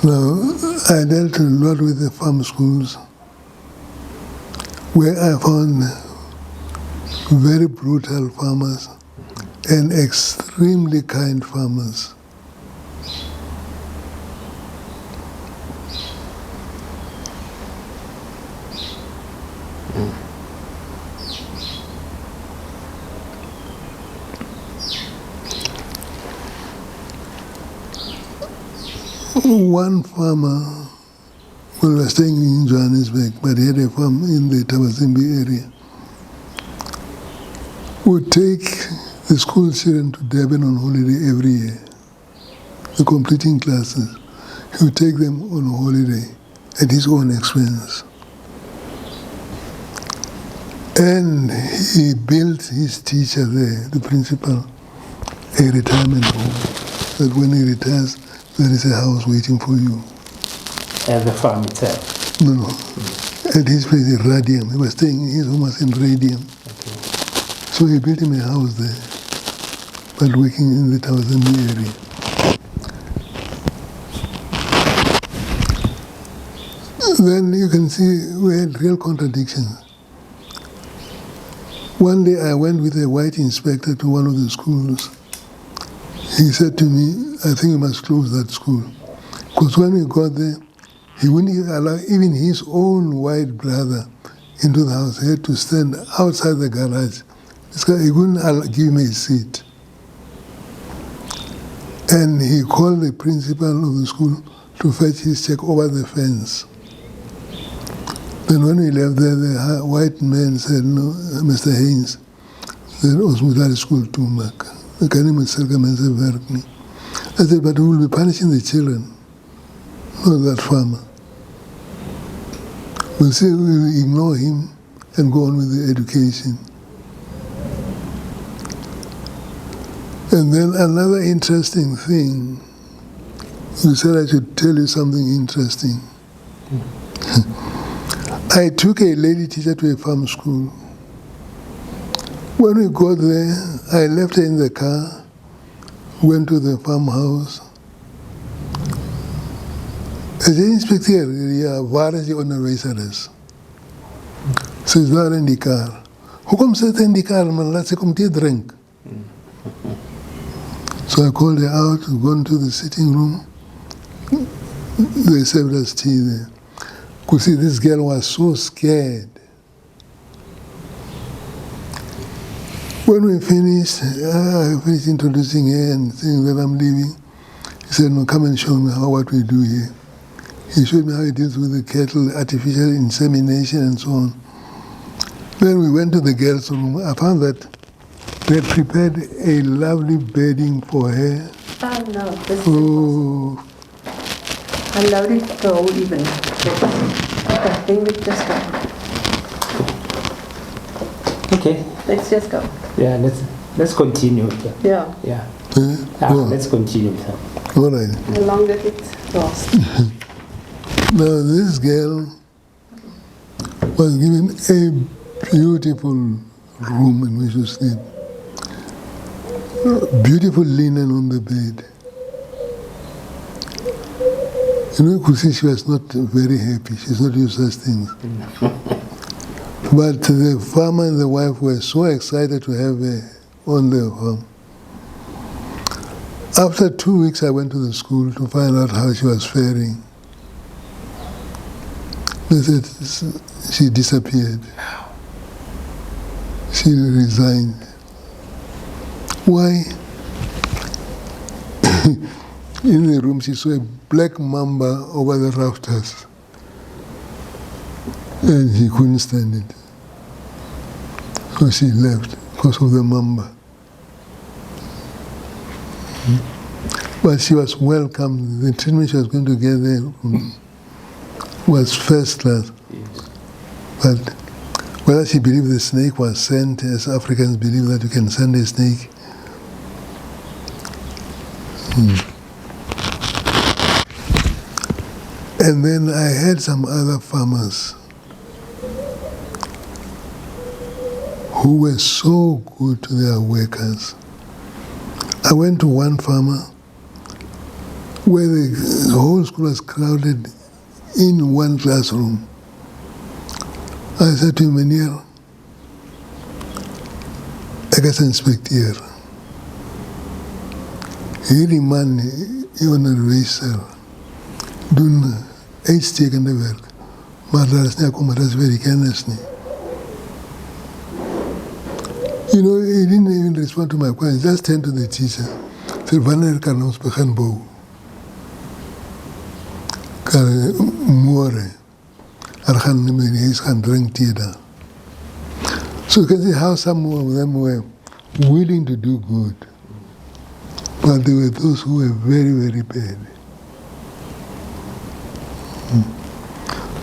Now, I dealt a lot with the farm schools where I found very brutal farmers and extremely kind farmers. One farmer, we were staying in Johannesburg, but he had a farm in the Tabazimbi area, would take the school children to Durban on holiday every year, the completing classes. He would take them on holiday at his own expense. And he built his teacher there, the principal, a retirement home, that when he retires, there is a house waiting for you. At the farm itself? No. At his place in Radium. He was staying, his home was in Radium. Okay. So he built him a house there, but working in the Tabazimbi area. Then you can see we had real contradictions. One day I went with a white inspector to one of the schools. He said to me, I think we must close that school. Because when we got there, he wouldn't allow even his own white brother into the house. He had to stand outside the garage. This guy, he wouldn't give me a seat. And he called the principal of the school to fetch his check over the fence. Then when we left there, the white man said, no, Mr. Haynes, that was without school too much. I said, but we will be punishing the children, not that farmer. We'll say we will ignore him and go on with the education. And then another interesting thing, you said I should tell you something interesting. I took a lady teacher to a farm school. When we got there, I left her in the car, went to the farmhouse. As the inspector, waar is die onderwijzeres? Ze is daar in die car. Hoekom sit sy in die car, man? Laat sy kom thee drink. So I called her out, gone to the sitting room. They served us tea there. Could see this girl was so scared. When we finished, I finished introducing her and saying that I'm leaving. He said, no, come and show me what we do here. He showed me how he deals with the cattle, artificial insemination and so on. Then we went to the girls' room. I found that they had prepared a lovely bedding for her. Oh no, this is impossible. I loaded the whole evening. Okay, then we just go. Okay. Let's just go. Yeah, let's continue. Yeah. Yeah. Well, Let's continue. all right. How long did it last? Now this girl was given a beautiful room in which to sleep. Beautiful linen on the bed. You know, you could see she was not very happy. She's not used to such things. But the farmer and the wife were so excited to have her on their farm. After 2 weeks, I went to the school to find out how she was faring. They said she disappeared. She resigned. Why? In the room, she saw a black mamba over the rafters. And she couldn't stand it. So she left because of the mamba. But she was welcomed. The treatment she was going to get there was first class. Yes. But whether she believed the snake was sent, as Africans believe that you can send a snake. And then I had some other farmers who were so good to their workers. I went to one farmer where the whole school was crowded in one classroom. I said to him, meneer, ek is inspecteur. Hierdie man, die onderwyser, doen uitstekende werk, maar daar is nie kom, dat is weer die kennis nie. You know, he didn't even respond to my question, just turned to the teacher. Said, wanneer kan ons begin bou? Môre. Gaan nie meer eens gaan drink tee daar. So you can see how some of them were willing to do good. But there were those who were very, very bad.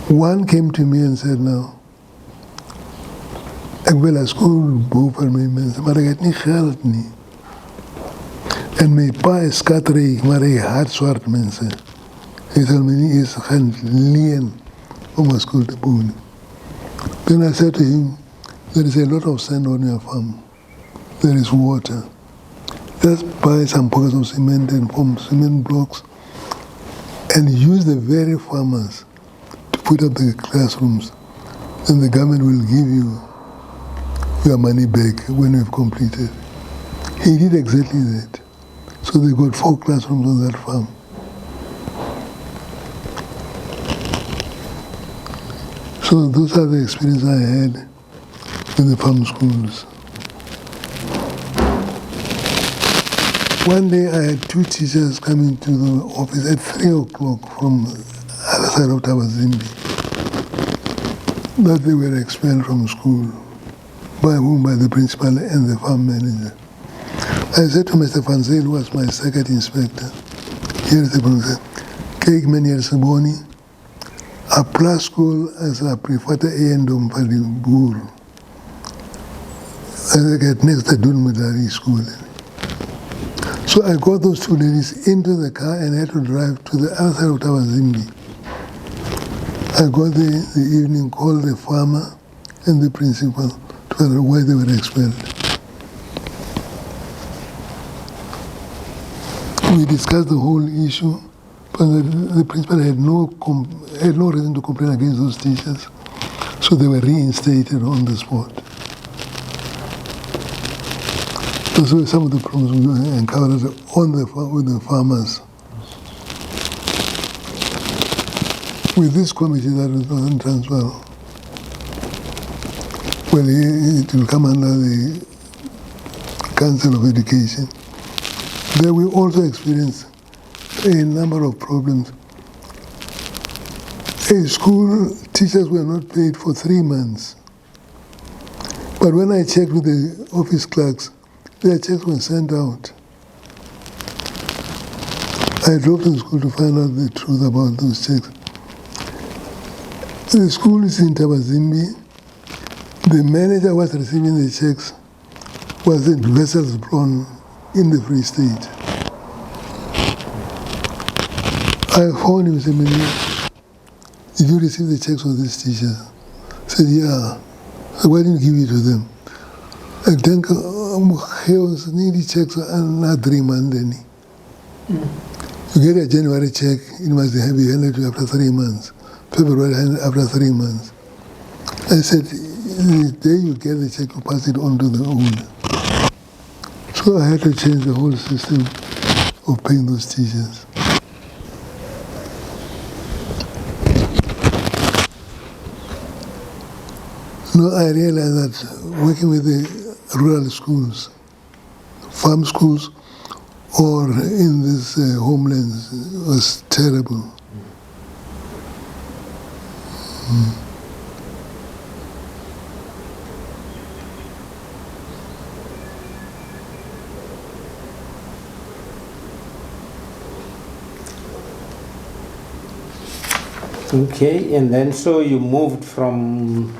One came to me and said, no, ek wil 'n skool bou vir my mense, maar ek het nie geld nie. En my pa is skatryk, maar hy haat swart mense. Hy sal my nie eens gaan leen om 'n school te bou nie. Then I said to him, there is a lot of sand on your farm. There is water. Just buy some pockets of cement and form cement blocks and use the very farmers to put up the classrooms. Then the government will give you your money back when you've completed. He did exactly that. So they got 4 classrooms on that farm. So those are the experiences I had in the farm schools. One day I had 2 teachers coming to the office at 3 o'clock from the other side of Tabazimbi, that they were expelled from school. By whom? By the principal and the farm manager. I said to Mr. Fanzel, who was my second inspector, here is the problem. Kyk meneer Seboni, 'n plaas skool is 'n private eiendom van die boer. En ek het niks te doen met daardie skool. So I got those 2 ladies into the car and had to drive to the other side of Tabazimbi. I got there in the evening, called the farmer and the principal to find out why they were expelled. We discussed the whole issue, but the principal had no reason to complain against those teachers, so they were reinstated on the spot. Those were some of the problems we encountered with the farmers. With this committee that was in Transvaal, well, it will come under the Council of Education. There we also experienced a number of problems. School teachers were not paid for 3 months. But when I checked with the office clerks, their checks were sent out. I drove to the school to find out the truth about those checks. The school is in Tabazimbi. The manager was receiving the checks was in Wesselsbron in the Free State. I phoned him and said, did you receive the checks of this teacher? He said, yeah. So why didn't you give it to them? I think he was needing checks not 3 months. You get a January check, it must be handed to you after 3 months. February after 3 months. I said, the day you get the check, you pass it on to the owner. So I had to change the whole system of paying those teachers. No, I realized that working with the rural schools, farm schools, or in this homelands was terrible. Okay, and then so you moved from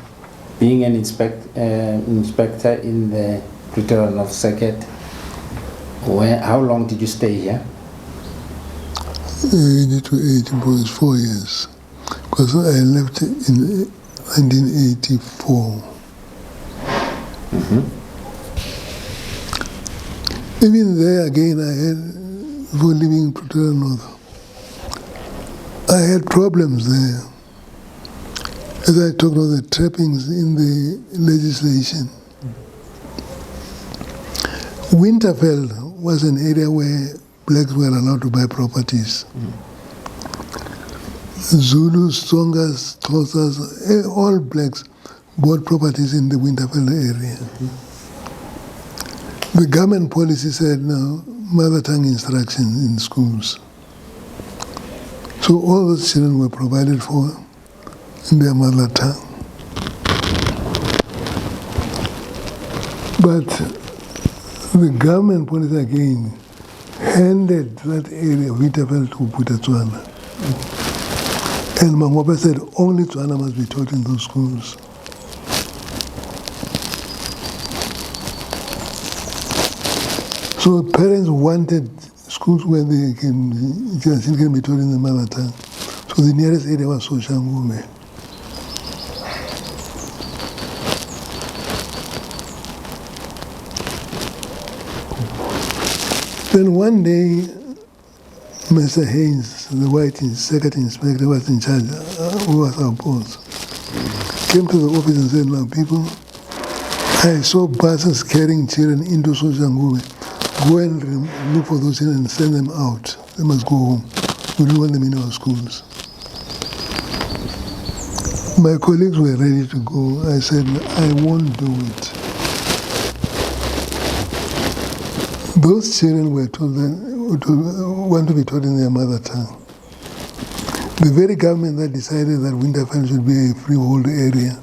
being an inspector in the Pretoria North Circuit. How long did you stay here? It was 4 years, because I left in 1984. Even there again, I had, for living in Pretoria North, I had problems there. As I talked about the trappings in the legislation, Winterfell was an area where blacks were allowed to buy properties. Zulus, Tsongas, Xhosas, all blacks bought properties in the Winterfell area. The government policy said no, mother tongue instruction in schools. So all those children were provided for in their mother tongue. But the government policy again handed that area of Winterfell to Botswana. And Mangope said only Tswana must be taught in those schools. So parents wanted schools where they can be taught in the mother tongue. So the nearest area was Soshanguve. Then one day, Mr. Haynes, the white second inspector, was in charge, who was our boss, came to the office and said, now people, I saw buses carrying children into Soshanguve. Go and look for those children and send them out. They must go home. We don't want them in our schools. My colleagues were ready to go. I said, I won't do it. Those children were told that want to be taught in their mother tongue. The very government that decided that Winterfell should be a freehold area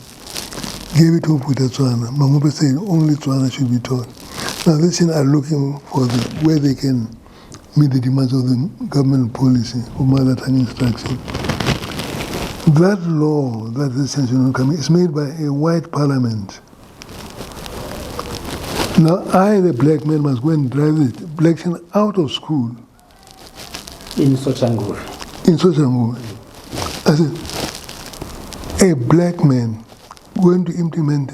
gave it to Botswana. Mangope said only Tswana should be taught. Now these children are looking for where they can meet the demands of the government policy for mother tongue instruction. That law that this children should not come is made by a white parliament. Now I, the black man, must go and drive the black children out of school. In Soshanguve. In Soshanguve. I said, a black man going to implement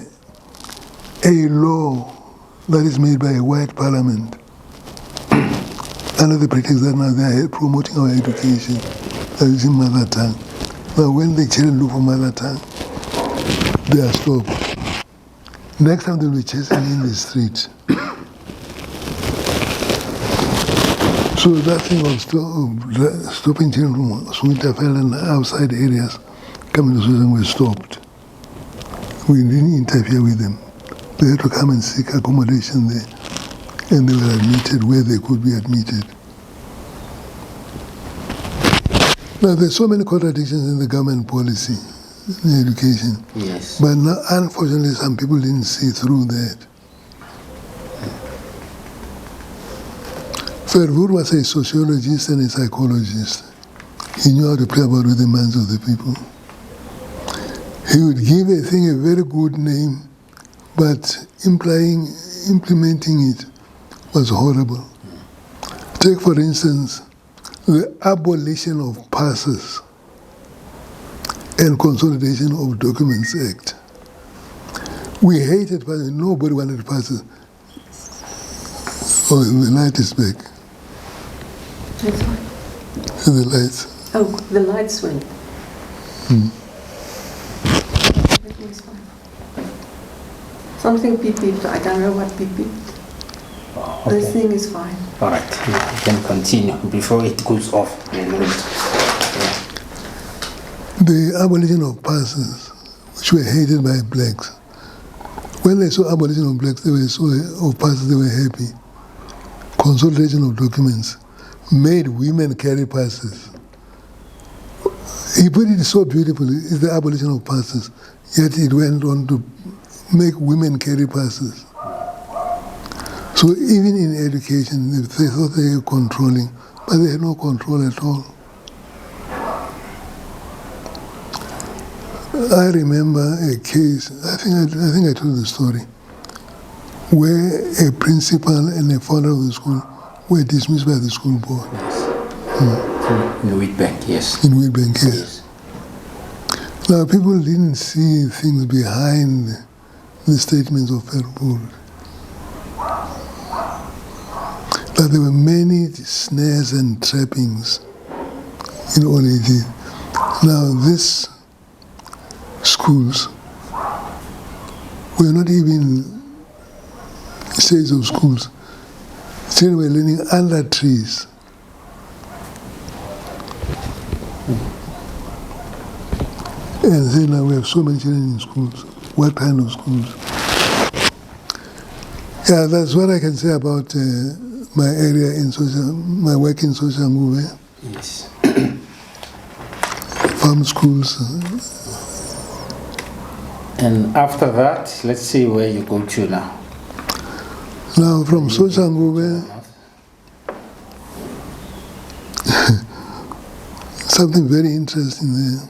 a law that is made by a white parliament under the pretext that now they are promoting our education, they are using mother tongue. Now when the children look for mother tongue, they are stopped. Next time they will be chasing in the street. So that thing of stopping children from Winterfell and outside areas coming to Susan was stopped. We didn't interfere with them. They had to come and seek accommodation there, and they were admitted where they could be admitted. Now there's so many contradictions in the government policy, in education. Yes. But now, unfortunately, some people didn't see through that. Verwoerd was a sociologist and a psychologist. He knew how to play about with the minds of the people. He would give a thing a very good name, but implementing it was horrible. Take, for instance, the abolition of passes and Consolidation of Documents Act. We hated passes. Nobody wanted passes. Oh, the light is back. The lights. Oh, the lights went. Everything's fine. Something beeped. I don't know what beeped. Oh, okay. This thing is fine. All right, you can continue before it goes off. The abolition of passes, which were hated by blacks. When they saw abolition of blacks, of passes, they were happy. Consolidation of documents made women carry passes. He put it so beautifully, it's the abolition of passes, yet it went on to make women carry passes. So even in education, they thought they were controlling, but they had no control at all. I remember a case, I think I told the story, where a principal and a founder of the school were dismissed by the school board. Yes. In Wheatbank, yes. In Wheatbank, yes. Now people didn't see things behind the statements of Verwoerd. That there were many snares and trappings in all it did. Now, these schools were not even stage of schools. Children were learning under trees. And then now we have so many children in schools. What kind of schools? Yeah, that's what I can say about my area in my work in social movement. Yes. Farm schools. And after that, let's see where you go to now. Now, from social movement, something very interesting there.